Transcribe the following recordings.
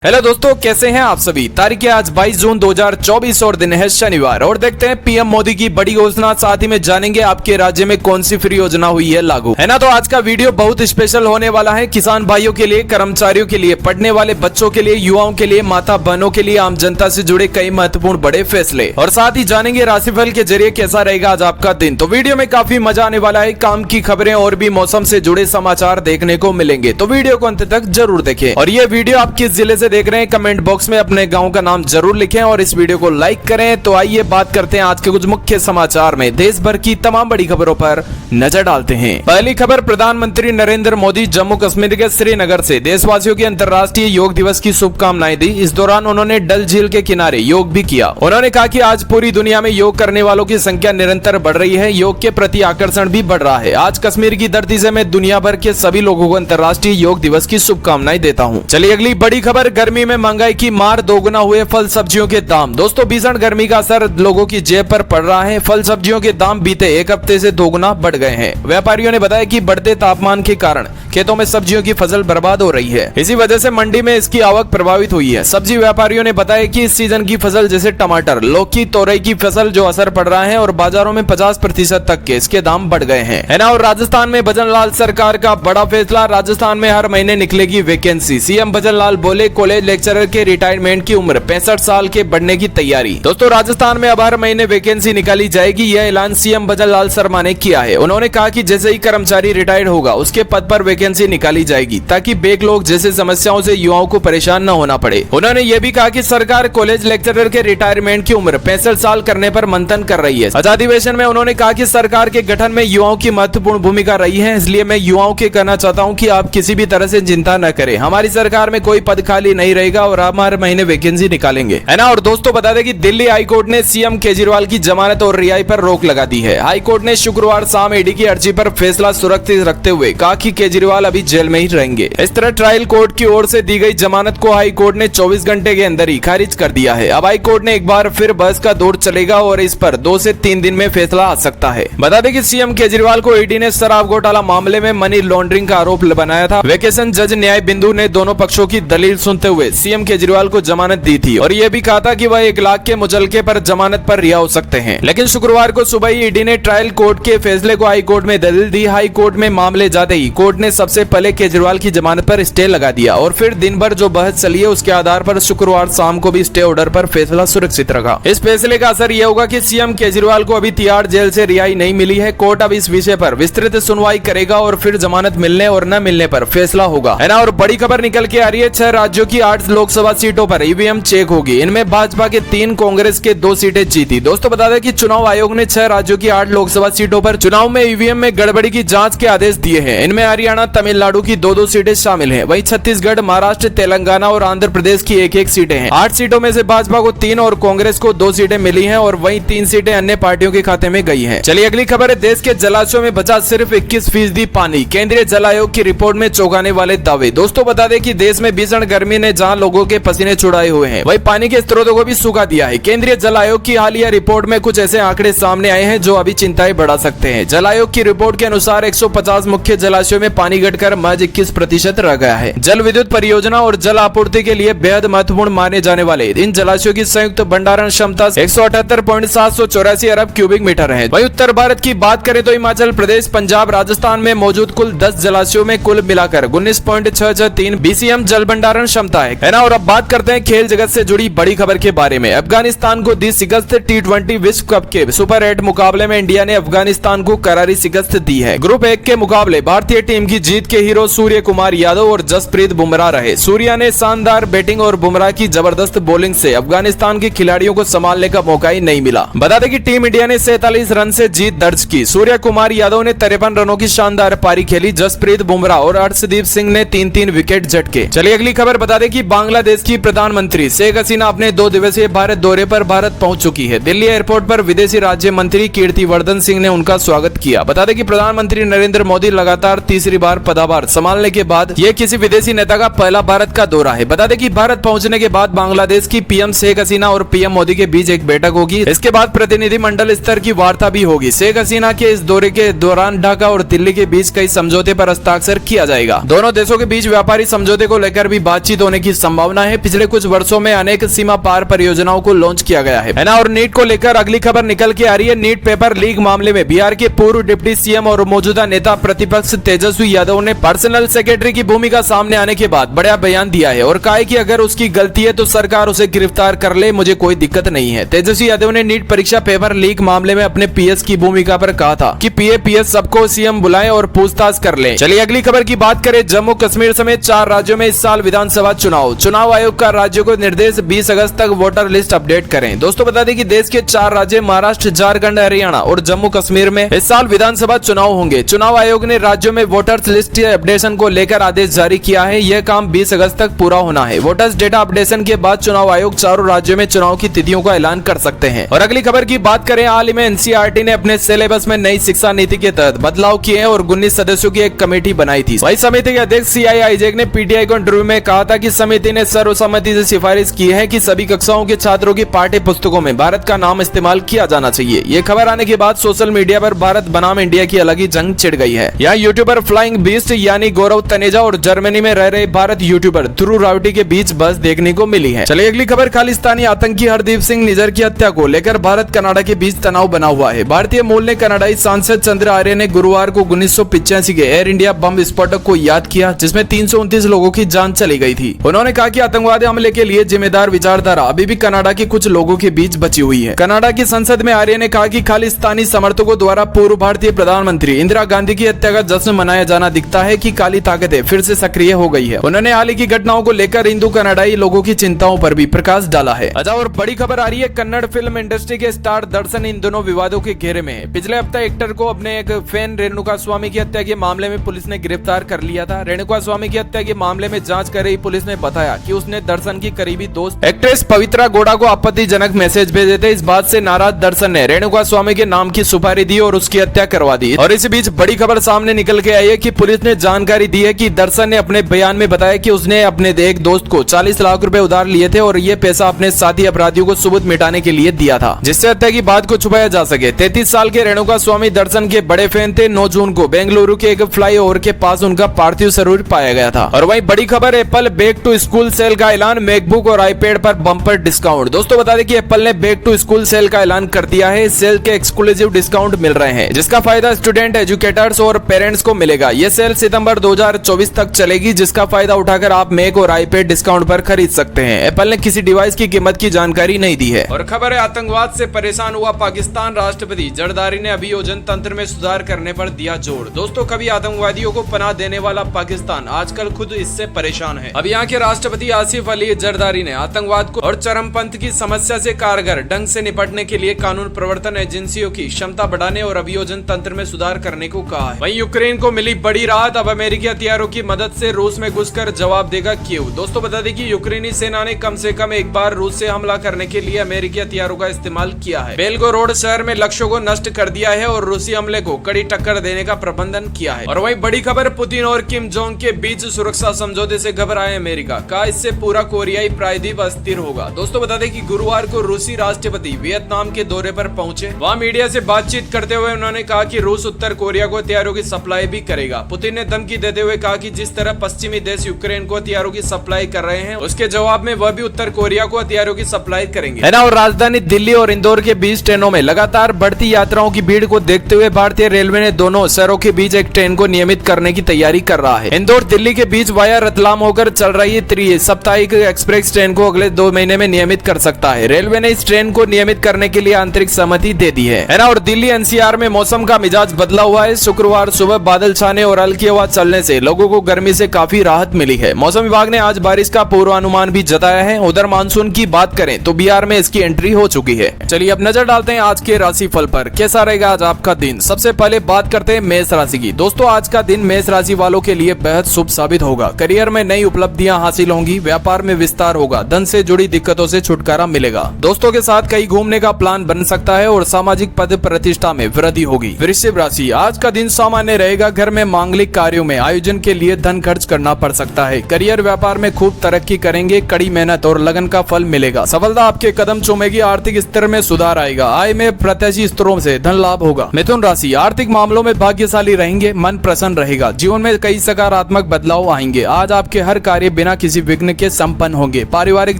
Hello दोस्तों, कैसे हैं आप सभी। तारीख है आज 22 जून 2024 और दिन है शनिवार। और देखते हैं पीएम मोदी की बड़ी घोषणा, साथ ही में जानेंगे आपके राज्य में कौन सी फ्री योजना हुई है लागू, है ना। तो आज का वीडियो बहुत स्पेशल होने वाला है, किसान भाइयों के लिए, कर्मचारियों के लिए, पढ़ने वाले बच्चों के लिए, युवाओं के लिए, माता बहनों के लिए, आम जनता से जुड़े कई महत्वपूर्ण बड़े फैसले, और साथ ही जानेंगे राशिफल के जरिए कैसा रहेगा आज आपका दिन। तो वीडियो में काफी मजा आने वाला है, काम की खबरें और भी मौसम से जुड़े समाचार देखने को मिलेंगे, तो वीडियो को अंत तक जरूर देखें। और ये वीडियो आप किस जिले से देख रहे हैं कमेंट बॉक्स में अपने गांव का नाम जरूर लिखें और इस वीडियो को लाइक करें। तो आइए बात करते हैं आज के कुछ मुख्य समाचार में, देश भर की तमाम बड़ी खबरों पर नजर डालते हैं। पहली खबर, प्रधानमंत्री नरेंद्र मोदी जम्मू कश्मीर के श्रीनगर से देशवासियों के अंतर्राष्ट्रीय योग दिवस की शुभकामनाएं दी। इस दौरान उन्होंने डल झील के किनारे योग भी किया। उन्होंने कहा कि आज पूरी दुनिया में योग करने वालों की संख्या निरंतर बढ़ रही है, योग के प्रति आकर्षण भी बढ़ रहा है। आज कश्मीर की धरती से मैं दुनिया भर के सभी लोगों को अंतर्राष्ट्रीय योग दिवस की शुभकामनाएं देता हूँ। चलिए अगली बड़ी खबर, गर्मी में महंगाई की मार, दोगुना हुए फल सब्जियों के दाम। दोस्तों, भीषण गर्मी का असर लोगों की जेब पर पड़ रहा है। फल सब्जियों के दाम बीते एक हफ्ते से दोगुना बढ़ गए हैं। व्यापारियों ने बताया कि बढ़ते तापमान के कारण खेतों में सब्जियों की फसल बर्बाद हो रही है, इसी वजह से मंडी में इसकी आवक प्रभावित हुई है। सब्जी व्यापारियों ने बताया कि इस सीजन की फसल जैसे टमाटर, लौकी, तोरई की फसल जो असर पड़ रहा है और बाजारों में 50% तक के इसके दाम बढ़ गए हैं, है ना। और राजस्थान में भजनलाल सरकार का बड़ा फैसला, राजस्थान में हर महीने निकलेगी वैकेंसी। सीएम भजनलाल बोले कॉलेज लेक्चरर के रिटायरमेंट की उम्र 65 साल के बढ़ने की तैयारी। दोस्तों, राजस्थान में अब हर महीने वैकेंसी निकाली जाएगी, यह ऐलान सीएम भजनलाल शर्मा ने किया है। उन्होंने कहा कि जैसे ही कर्मचारी रिटायर्ड होगा उसके पद पर वैकेंसी निकाली जाएगी, ताकि बैकलॉग जैसे समस्याओं से युवाओं को परेशान न होना पड़े। उन्होंने ये भी कहा कि सरकार कॉलेज लेक्चरर के रिटायरमेंट की उम्र 65 साल करने पर मंथन कर रही है। अधिवेशन में उन्होंने कहा कि सरकार के गठन में युवाओं की महत्वपूर्ण भूमिका रही है, इसलिए मैं युवाओं के कहना चाहता हूं कि आप किसी भी तरह से चिंता न करें, हमारी सरकार में कोई पद खाली नहीं रहेगा और हम हर महीने वैकेंसी निकालेंगे, है ना। और दोस्तों, बता दें कि दिल्ली हाईकोर्ट ने सीएम केजरीवाल की जमानत और रिहाई पर रोक लगा दी है। हाईकोर्ट ने शुक्रवार शाम ईडी की अर्जी पर फैसला सुरक्षित रखते हुए कहा कि केजरीवाल अभी जेल में ही रहेंगे। इस तरह ट्रायल कोर्ट की ओर से दी गई जमानत को हाई कोर्ट ने 24 घंटे के अंदर ही खारिज कर दिया है। अब हाई कोर्ट ने एक बार फिर बहस का दौर चलेगा और इस पर 2 से 3 दिन में फैसला आ सकता है। बता दें कि सीएम केजरीवाल को ईडी ने शराब घोटाला मामले में मनी लॉन्ड्रिंग का आरोप बनाया था। वेकेशन जज न्याय बिंदु ने दोनों पक्षों की दलील सुनते हुए सीएम केजरीवाल को जमानत दी थी और यह भी कहा था कि वह 1 लाख के मुचलके पर जमानत पर रिहा हो सकते हैं। लेकिन शुक्रवार को सुबह ही ईडी ने ट्रायल कोर्ट के फैसले को हाई कोर्ट में दलील दी। हाई कोर्ट में मामले जाते ही कोर्ट ने सबसे पहले केजरीवाल की जमानत पर स्टे लगा दिया और फिर दिन भर जो बहस चली है उसके आधार पर शुक्रवार शाम को भी स्टे ऑर्डर पर फैसला सुरक्षित रखा। इस फैसले का असर यह होगा कि सीएम केजरीवाल को अभी तिहाड़ जेल से रिहाई नहीं मिली है। कोर्ट अब इस विषय पर विस्तृत सुनवाई करेगा और फिर जमानत मिलने और न मिलने पर फैसला होगा, है ना। और बड़ी खबर निकल के आ रही है, 6 राज्यों की 8 लोकसभा सीटों पर ईवीएम चेक होगी। इनमें भाजपा के 3, कांग्रेस के 2 सीटें जीती। दोस्तों, बता दें कि चुनाव आयोग ने 6 राज्यों की 8 लोकसभा सीटों पर चुनाव में ईवीएम में गड़बड़ी की जांच के आदेश दिए हैं। इनमें हरियाणा, तमिलनाडु की 2-2 सीटें शामिल हैं। वहीं छत्तीसगढ़, महाराष्ट्र, तेलंगाना और आंध्र प्रदेश की 1-1 सीटें हैं। 8 सीटों में से भाजपा को 3 और कांग्रेस को 2 सीटें मिली हैं और वहीं 3 सीटें अन्य पार्टियों के खाते में गई हैं। चलिए अगली खबर है, देश के जलाशयों में बचा सिर्फ 21% पानी, केंद्रीय जल आयोग की रिपोर्ट में चौंकाने वाले दावे। दोस्तों, बता दें कि देश में भीषण गर्मी ने जहां लोगों के पसीने छुड़ाए हुए हैं, वहीं पानी के स्त्रोतों को भी सूखा दिया है। केंद्रीय जल आयोग की हालिया रिपोर्ट में कुछ ऐसे आंकड़े सामने आए हैं जो अभी चिंताएं बढ़ा सकते हैं। जल आयोग की रिपोर्ट के अनुसार 150 मुख्य जलाशयों में पानी घटकर महज 21% रह गया है। जल विद्युत परियोजना और जल आपूर्ति के लिए बेहद महत्वपूर्ण माने जाने वाले इन जलाशयों की संयुक्त भंडारण क्षमता 178.784 अरब क्यूबिक मीटर है। वहीं उत्तर भारत की बात करें तो हिमाचल प्रदेश, पंजाब, राजस्थान में मौजूद कुल 10 जलाशयों में कुल मिलाकर 19.663 BCM जल भंडारण क्षमता है ना। और अब बात करते हैं खेल जगत से जुड़ी बड़ी खबर के बारे में। अफगानिस्तान को दी शिकस्त, T20 विश्व कप के सुपर 8 मुकाबले में इंडिया ने अफगानिस्तान को करारी शिकस्त दी है। ग्रुप 1 के मुकाबले भारतीय टीम की जीत के हीरो सूर्य कुमार यादव और जसप्रीत बुमराह रहे। सूर्या ने शानदार बैटिंग और बुमराह की जबरदस्त बॉलिंग से अफगानिस्तान के खिलाड़ियों को संभालने का मौका ही नहीं मिला। बता दें कि टीम इंडिया ने 47 रन से जीत दर्ज की। सूर्य कुमार यादव ने 53 रनों की शानदार पारी खेली। जसप्रीत बुमराह और हर्षदीप सिंह ने 3-3 विकेट झटके। चलिए अगली खबर, बता दें कि बांग्लादेश की प्रधानमंत्री शेख हसीना अपने 2 दिवसीय भारत दौरे पर भारत पहुंच चुकी है। दिल्ली एयरपोर्ट पर विदेशी राज्य मंत्री कीर्तिवर्धन सिंह ने उनका स्वागत किया। बता दें कि प्रधानमंत्री नरेंद्र मोदी लगातार तीसरी बार पदभार संभालने के बाद यह किसी विदेशी नेता का पहला भारत का दौरा है। बता दें कि भारत पहुंचने के बाद बांग्लादेश की पीएम शेख हसीना और पीएम मोदी के बीच एक बैठक होगी। इसके बाद प्रतिनिधिमंडल स्तर की वार्ता भी होगी। शेख हसीना के इस दौरे के दौरान ढाका और दिल्ली के बीच कई समझौते पर हस्ताक्षर किया जाएगा। दोनों देशों के बीच व्यापारी समझौते को लेकर भी बातचीत होने की संभावना है। पिछले कुछ वर्षों में अनेक सीमा पार परियोजनाओं को लॉन्च किया गया है ना। और नीट को लेकर अगली खबर निकल के आ रही है। नीट पेपर लीक मामले में बिहार के पूर्व डिप्टी सीएम और मौजूदा नेता प्रतिपक्ष तेजस्वी यादव ने पर्सनल सेक्रेटरी की भूमिका सामने आने के बाद बड़ा बयान दिया है और कहा है कि अगर उसकी गलती है तो सरकार उसे गिरफ्तार कर ले, मुझे कोई दिक्कत नहीं है। तेजस्वी यादव ने नीट परीक्षा पेपर लीक मामले में अपने पीएस की भूमिका पर कहा था कि पीएस सबको सीएम बुलाए और पूछताछ कर ले। चलिए अगली खबर की बात करें। जम्मू कश्मीर समेत 4 राज्यों में इस साल विधानसभा चुनाव आयोग का राज्यों को निर्देश 20 अगस्त तक वोटर लिस्ट अपडेट करें। दोस्तों बता दें कि देश के 4 राज्य महाराष्ट्र, झारखंड, हरियाणा और जम्मू कश्मीर में इस साल विधानसभा चुनाव होंगे। चुनाव आयोग ने राज्यों में वोटर्स लिस्ट अपडेशन को लेकर आदेश जारी किया है। यह काम 20 अगस्त तक पूरा होना है। वोटर्स डेटा अपडेशन के बाद चुनाव आयोग चारों राज्यों में चुनाव की तिथियों का ऐलान कर सकते हैं। और अगली खबर की बात करें। हाल ही में एनसीईआरटी ने अपने सिलेबस में नई शिक्षा नीति के तहत बदलाव किए और 19 सदस्यों की एक कमेटी बनाई थी। वही समिति के अध्यक्ष सीआई आइजैक ने पीटीआई को इंटरव्यू में कहा था कि समिति ने सर्वसम्मति से सिफारिश की है कि सभी कक्षाओं के छात्रों की पाठ्य पुस्तकों में भारत का नाम इस्तेमाल किया जाना चाहिए। ये खबर आने के बाद सोशल मीडिया पर भारत बनाम इंडिया की अलग ही जंग छिड़ गई है। यहाँ यूट्यूबर फ्लाइंग बीस्ट यानी गौरव तनेजा और जर्मनी में रह रहे भारत यूट्यूबर ध्रुव रावटी के बीच बहस देखने को मिली है। चलिए अगली खबर। खालिस्तानी आतंकी हरदीप सिंह निज्जर की हत्या को लेकर भारत कनाडा के बीच तनाव बना हुआ है। भारतीय मूल ने कनाडाई सांसद चंद्र आर्य ने गुरुवार को 1985 के एयर इंडिया बम विस्फोटक को याद किया जिसमें 329 लोगों की जान चली गई थी। उन्होंने कहा कि आतंकवादी हमले के लिए जिम्मेदार विचारधारा अभी भी कनाडा के कुछ लोगों के बीच बची हुई है। कनाडा की संसद में आर्य ने कहा कि खालिस्तानी समर्थकों द्वारा पूर्व भारतीय प्रधानमंत्री इंदिरा गांधी की हत्या का जश्न मनाया जाना दिखता है कि काली ताकतें फिर से सक्रिय हो गई है। उन्होंने हाल ही की घटनाओं को लेकर हिंदू कनाडाई लोगों की चिंताओं पर भी प्रकाश डाला है। अच्छा और बड़ी खबर आ रही है। कन्नड़ फिल्म इंडस्ट्री के स्टार दर्शन इन दोनों विवादों के घेरे में है। पिछले हफ्ते एक्टर को अपने एक फैन रेणुका स्वामी की हत्या के मामले में पुलिस ने गिरफ्तार कर लिया था। रेणुका स्वामी की हत्या के मामले में जांच कर रही पुलिस ने बताया कि उसने दर्शन की करीबी दोस्त एक्ट्रेस पवित्रा गौड़ा को आपत्तिजनक मैसेज भेजे थे। इस बात से नाराज दर्शन ने रेणुका स्वामी के नाम की सुपारी दी और उसकी हत्या करवा दी। और इसी बीच बड़ी खबर सामने निकल के आई है कि पुलिस ने जानकारी दी है कि दर्शन ने अपने बयान में बताया कि उसने अपने एक दोस्त को 40 लाख रुपए उधार लिए थे और ये पैसा अपने साथी अपराधियों को सबूत मिटाने के लिए दिया था जिससे हत्या की बात को छुपाया जा सके। 33 साल के रेणुका स्वामी दर्शन के बड़े फैन थे। 9 जून को बेंगलुरु के एक फ्लाईओवर के पास उनका पार्थिव शरीर पाया गया था। और वहीं बड़ी खबर Apple back to school sale का ऐलान, मैकबुक और आईपैड पर बम्पर डिस्काउंट। दोस्तों बता दें कि एप्पल ने बैक टू स्कूल सेल का ऐलान कर दिया है। सेल के एक्सक्लूसिव डिस्काउंट मिल रहे हैं जिसका फायदा स्टूडेंट, एजुकेटर्स और पेरेंट्स को मिलेगा। ये सेल सितंबर 2024 तक चलेगी जिसका फायदा उठाकर आप मैक और आईपैड डिस्काउंट पर खरीद सकते हैं। एप्पल ने किसी डिवाइस की कीमत की जानकारी नहीं दी है। और खबर है आतंकवाद से परेशान हुआ पाकिस्तान। राष्ट्रपति जरदारी ने अभियोजन तंत्र में सुधार करने पर दिया जोर। दोस्तों कभी आतंकवादियों को पनाह देने वाला पाकिस्तान आजकल खुद इससे परेशान है। अब यहाँ के राष्ट्रपति आसिफ अली जरदारी ने आतंकवाद को और चरमपंथ की समस्या से कारगर ढंग से निपटने के लिए कानून प्रवर्तन एजेंसियों की क्षमता बढ़ाने और अभियोजन तंत्र में सुधार करने को कहा है। वहीं यूक्रेन को मिली बड़ी राहत। अब अमेरिकी हथियारों की मदद से रूस में घुसकर जवाब देगा कीव। दोस्तों बता दें कि यूक्रेनी सेना ने कम से कम एक बार रूस से हमला करने के लिए अमेरिकी हथियारों का इस्तेमाल किया है। बेलगोरोड शहर में लक्ष्यों को नष्ट कर दिया है और रूसी हमले को कड़ी टक्कर देने का प्रबंधन किया है। और वहीं बड़ी खबर, पुतिन और किम जोंग के बीच सुरक्षा समझौते से घबराए अमेरिका। कहा इससे पूरा कोरियाई प्रायद्वीप अस्थिर होगा। दोस्तों बता दें कि गुरुवार को रूसी राष्ट्रपति वियतनाम के दौरे पर पहुंचे। वहां मीडिया से बातचीत करते हुए उन्होंने कहा कि रूस उत्तर कोरिया को हथियारों की सप्लाई भी करेगा। पुतिन ने धमकी देते हुए कहा कि जिस तरह पश्चिमी देश यूक्रेन को हथियारों की सप्लाई कर रहे हैं उसके जवाब में वह भी उत्तर कोरिया को हथियारों की सप्लाई करेंगे, है ना। और राजधानी दिल्ली और इंदौर के बीच ट्रेनों में लगातार बढ़ती यात्राओं की भीड़ को देखते हुए भारतीय रेलवे ने दोनों शहरों के बीच एक ट्रेन को नियमित करने की तैयारी कर रहा है। इंदौर दिल्ली के बीच वाया रतलाम होकर चल रही साप्ताहिक एक्सप्रेस ट्रेन को अगले 2 महीने में नियमित कर सकता है। रेलवे ने इस ट्रेन को नियमित करने के लिए आंतरिक सहमति दे दी है ना। और दिल्ली एनसीआर में मौसम का मिजाज बदला हुआ है। शुक्रवार सुबह बादल छाने और हल्की हवा चलने से लोगों को गर्मी से काफी राहत मिली है। मौसम विभाग ने आज बारिश का पूर्वानुमान भी जताया है। उधर मानसून की बात करें तो बिहार में इसकी एंट्री हो चुकी है। चलिए अब नजर डालते हैं आज के राशिफल पर। कैसा रहेगा आज आपका दिन। सबसे पहले बात करते हैं मेष राशि की। दोस्तों आज का दिन मेष राशि वालों के लिए बेहद शुभ साबित होगा। करियर में नई उपलब्धियां हासिल होंगी। व्यापार में विस्तार होगा। धन से जुड़ी दिक्कतों से छुटकारा मिलेगा। दोस्तों के साथ कहीं घूमने का प्लान बन सकता है और सामाजिक पद प्रतिष्ठा में वृद्धि होगी। वृश्चिक राशि, आज का दिन सामान्य रहेगा। घर में मांगलिक कार्यों में आयोजन के लिए धन खर्च करना पड़ सकता है। करियर व्यापार में खूब तरक्की करेंगे। कड़ी मेहनत और लगन का फल मिलेगा। सफलता आपके कदम चूमेगी। आर्थिक स्तर में सुधार आएगा। आय में प्रत्याशी स्त्रों से धन लाभ होगा। मिथुन राशि, आर्थिक मामलों में भाग्यशाली रहेंगे। मन प्रसन्न रहेगा। जीवन में कई सकारात्मक बदलाव आएंगे। आज आपके हर कार्य बिना किसी विघ्न के संपन्न होंगे। पारिवारिक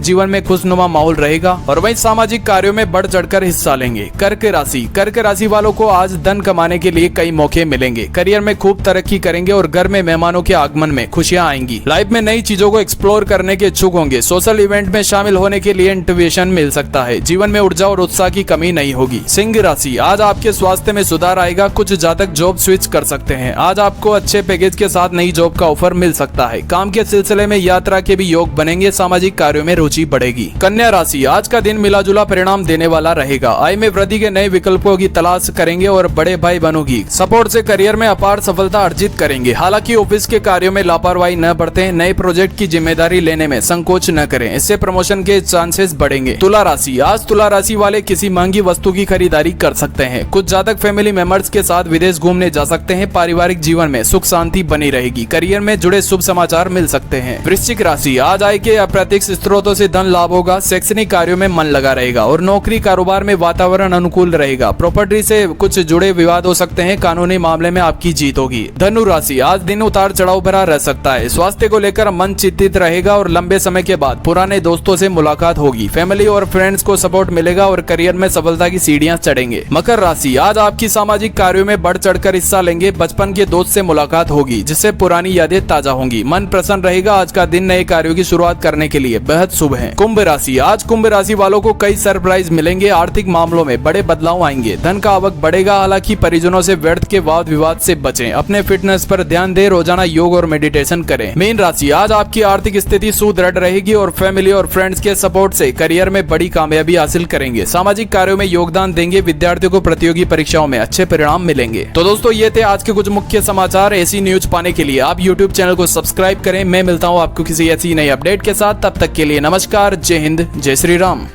जीवन में खुशनुमा माहौल रहेगा और वहीं सामाजिक कार्यों में बढ़ चढ़कर हिस्सा लेंगे। कर्क राशि वालों को आज धन कमाने के लिए कई मौके मिलेंगे। करियर में खूब तरक्की करेंगे और घर में मेहमानों के आगमन में खुशियां आएंगी। लाइफ में नई चीजों को एक्सप्लोर करने के इच्छुक होंगे। सोशल इवेंट में शामिल होने के लिए इन्विटेशन मिल सकता है। जीवन में ऊर्जा और उत्साह की कमी नहीं होगी। सिंह राशि, आज आपके स्वास्थ्य में सुधार आएगा। कुछ जातक जॉब स्विच कर सकते हैं। आज आपको अच्छे पैकेज के साथ नई जॉब का ऑफर मिल सकता है। काम के सिलसिले में यात्रा के भी योग बनेंगे। सामाजिक कार्यों में रुचि बढ़ेगी। कन्या राशि, आज का दिन मिला जुला परिणाम देने वाला रहेगा। आय में वृद्धि के नए विकल्पों की तलाश करेंगे और बड़े भाई बनोगी। सपोर्ट से करियर में अपार सफलता अर्जित करेंगे। हालांकि ऑफिस के कार्यों में लापरवाही न बरतें। नए प्रोजेक्ट की जिम्मेदारी लेने में संकोच न करें, इससे प्रमोशन के चांसेस बढ़ेंगे। तुला राशि, आज तुला राशि वाले किसी महंगी वस्तु की खरीदारी कर सकते हैं। कुछ जातक फैमिली मेंबर्स के साथ विदेश घूमने जा सकते हैं। पारिवारिक जीवन में सुख शांति बनी रहेगी। करियर में जुड़े शुभ समाचार मिल सकते हैं। वृश्चिक राशि, आज आय के अप्रत्यक्ष स्रोतों से धन लाभ होगा। शैक्षणिक कार्यों में मन लगा रहेगा और नौकरी कारोबार में वातावरण अनुकूल रहेगा। प्रॉपर्टी से कुछ जुड़े विवाद हो सकते हैं। कानूनी मामले में आपकी जीत होगी। धनु राशि, आज दिन उतार चढ़ाव भरा रह सकता है। स्वास्थ्य को लेकर मन चिंतित रहेगा और लंबे समय के बाद पुराने दोस्तों से मुलाकात होगी। फैमिली और फ्रेंड्स को सपोर्ट मिलेगा और करियर में सफलता की सीढ़ियां चढ़ेंगे। मकर राशि, आज आपकी सामाजिक कार्यों में बढ़ चढ़कर हिस्सा लेंगे। बचपन के दोस्त से मुलाकात होगी जिससे पुरानी यादें ताजा होंगी। मन प्रसन्न रहेगा। आज का दिन नए कार्यों की शुरुआत करने के लिए बेहद शुभ है। कुंभ राशि, आज कुंभ राशि वालों को कई सरप्राइज मिलेंगे। आर्थिक मामलों में बड़े बदलाव आएंगे। धन का आवक बढ़ेगा। हालांकि परिजनों से व्यर्थ के वाद विवाद से बचें। अपने फिटनेस पर ध्यान दें। रोजाना योग और मेडिटेशन करें। मीन राशि, आज आपकी आर्थिक स्थिति सुदृढ़ रहेगी और फैमिली और फ्रेंड्स के सपोर्ट से करियर में बड़ी कामयाबी हासिल करेंगे। सामाजिक कार्यों में योगदान देंगे। विद्यार्थियों को प्रतियोगी परीक्षाओं में अच्छे परिणाम मिलेंगे। तो दोस्तों, ये थे आज के कुछ मुख्य समाचार। ऐसी न्यूज पाने के लिए आप यूट्यूब चैनल को सब्सक्राइब करें। मैं मिलता हूँ आपको किसी ऐसी नई अपडेट के साथ। तब तक के लिए नमस्कार। जय हिंद, जय श्री राम।